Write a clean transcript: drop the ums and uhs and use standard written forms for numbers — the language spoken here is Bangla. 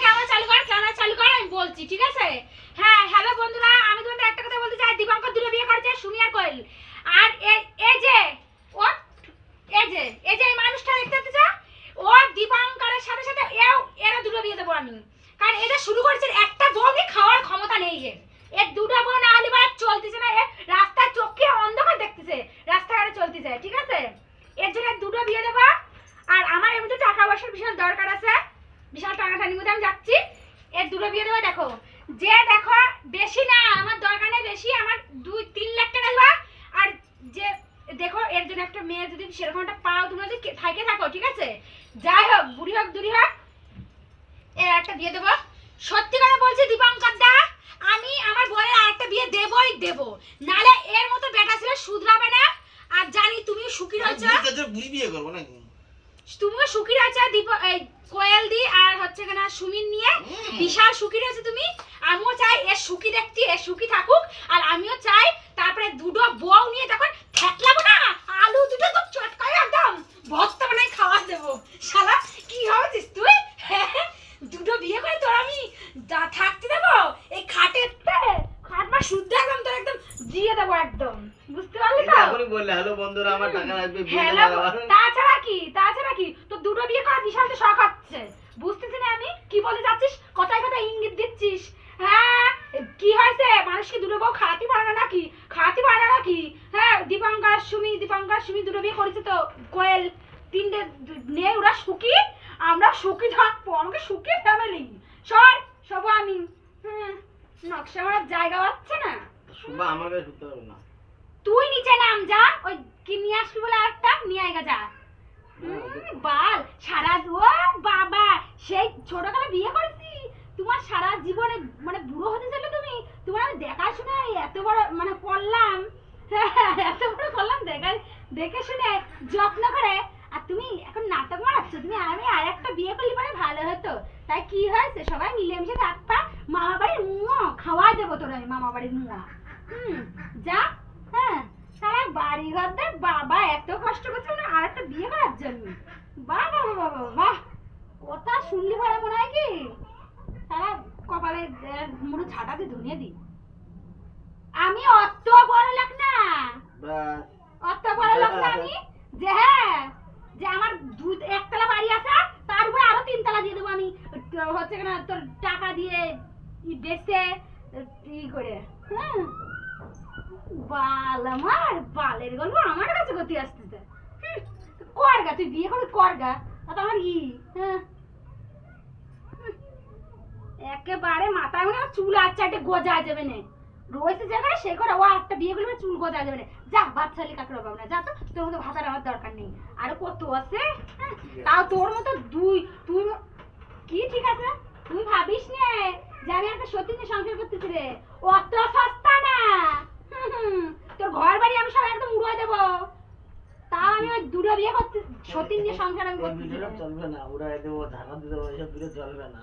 ক্যামেরা চালু কর আমি বলছি, ঠিক আছে? হ্যাঁ, হ্যালো বন্ধুরা, আমি তোমাদের একটা কথা বলতে চাই। দীপঙ্কর দুটো বিয়ে করেছে, সুমি আর কোয়েল। আর এই যে ও এই যে এই মানুষটা দেখতে পাচ্ছ, ও দীপঙ্করের সাথে সাথে এরা দুটো বিয়ে দেবো আমি। কারণ এটা শুরু করেছে, একটা বউ নিয়ে খাওয়ার ক্ষমতা নেই এর দুটো বউ না হলে বা চলতেছে না। রাস্তায় চোখে অন্ধকার দেখতেছে, রাস্তাঘাটে চলতেছে, ঠিক আছে? এর জন্য দুটো বিয়ে দেবো। আর আমার এমনিতে টাকা পয়সার বিশাল দরকার আছে, বিশাল টাকাটানির মধ্যে আমি যাচ্ছি। এর দুটো বিয়ে দেবো। দেখো দেখো বেশি না, আমার দরকার নেই বেশি, আমার 2-3 লাখ টাকা দেবা। আর যে দেখো এর জন্য একটা মেয়ে যদি সেরকম একটা পাও, তোমরা যদি থাকে থাকো, ঠিক আছে? যাই হোক, বুড়ি হোক দুড়ি হোক, এর একটা বিয়ে দেবো। সত্যি কথা বলছি দীপঙ্কর দা, আমি আমার বরের আরেকটা বিয়ে দেবই দেবো, নালে এর মতো বেটা ছেলে শুধরাবে না। আর জানি তুমিও সুখী রয়েছো, বুড়ি বিয়ে করবো না, তুমিও সুখী রয়েছো কোয়েল দি আর হচ্ছে কিনা সুমিন নিয়ে বিশাল সুখী রয়েছে তুমি। আমিও চাই এর সুখী দেখতে, এর সুখী থাকুক। আর আমিও চাই তারপরে দুটো বউ নিয়ে যখন ঠেকলাবো না, আলু দুটো তো চটকায় একদম ভর্তা বানাই খাওয়া দেবো। শালা কি হয়েছিস তুই? দুটো বিয়ে করে তোর আমি থাকতে দেবো এই খাটের খাট বা শুদ্ধ একদম তোর একদম দিয়ে দেবো একদম, বুঝতে পারলি তো? এখনই বললে হ্যালো বন্ধুরা আমার টাকা লাগবে বিয়ে হ্যালো, তাছাড়া কি তোর দুটো বিয়ে করা বিশাল তো শখ হচ্ছে, বুঝতেছি না আমি কি বলে যাচ্ছিস, কথায় কথায় ইঙ্গিত দিচ্ছিস। হ্যাঁ, কি হয়েছে? মানুষ কি দুটো বউ খাওয়াতে পারে না নাকি? হ্যাঁ, দীপঙ্কর সুমি দুটো বিয়ে করেছে তো, কোয়েল 3টে নেই, ওরা সুখী, আমরা সুখী থাকবো, আমাকে সুখী ফ্যামিলি। সব আমি নকশা মারার জায়গা পাচ্ছে না। শুভা আমার কাছে শুতে হবে না, তুই নিচে নাম, যা ওই কি নিয়ে আসবি বলে আরেকটা নিয়ে আয় যা। বাল সারা বাবা সেই ছোটবেলা বিয়ে করেছি, তোমার সারা জীবনে মানে বুড়ো হতে চলে তুমি, তোমার আমি দেখাশোনা এত বড় মানে করলাম, এত বড় করলাম দেখে শুনে যত্ন করে, আর তুমি এখন নাটক মারাচ্ছ। তুমি আমি আর একটা বিয়ে করলে পরে ভালো হতো। তাই কি হয়েছে, সবাই মিলেমিশে থাকবা, মামা বাড়ির মুয়া খাওয়া দেবো তোর আমি, মামা বাড়ির মুয়া। যা। হ্যাঁ, সারা বাড়ি ঘরদের বাবা এত কষ্ট করছে না আর একটা বিয়ে করার জন্য। বাহ, কথা শুনলি পরে মনে হয় কি সারা কপালে মুড়ো ছাটাতে ধুনিয়ে দি। আমি অত বড় লোক না, আমি যে হ্যাঁ, যে আমার একতলা বাড়ি আছে, তার উপরে আরো 3 তলা দিয়ে দেবো আমি, হচ্ছে কিনা তোর টাকা দিয়ে বেচে করে। হ্যাঁ, বাল আমার বালের গল্প আমার কাছে গতি আসতেছে। করগা তুই বিয়ে করে করগা, তা আমার হ্যাঁ একেবারে মাথায় মনে হয় চুল আর চারটে গজা যাবে না, রয়েছে জায়গায় সে করে ও একটা বিয়ে করলে চুল গজা যাবে না। যা বাচ্চালি কাকে পাবো না, যা তো, তোর মতো ভাতার আমার দরকার নেই। আরো কত আছে, তাও তোর মতো তুই কি ঠিক আছে, তুই ভাবিস নে যে আমি একটা সত্যি নিয়ে সংসার করতেছি রে, অত সস্তা না। তোর ঘর বাড়ি আমি সব একদম উড়াই দেবো, তাও আমি ওই দুটো বিয়ে করতে সত্যি নিয়ে সংসার আমি করতেছি। চলবে না, উড়াই দেবো, ধারা দেবো, এসব চলবে না।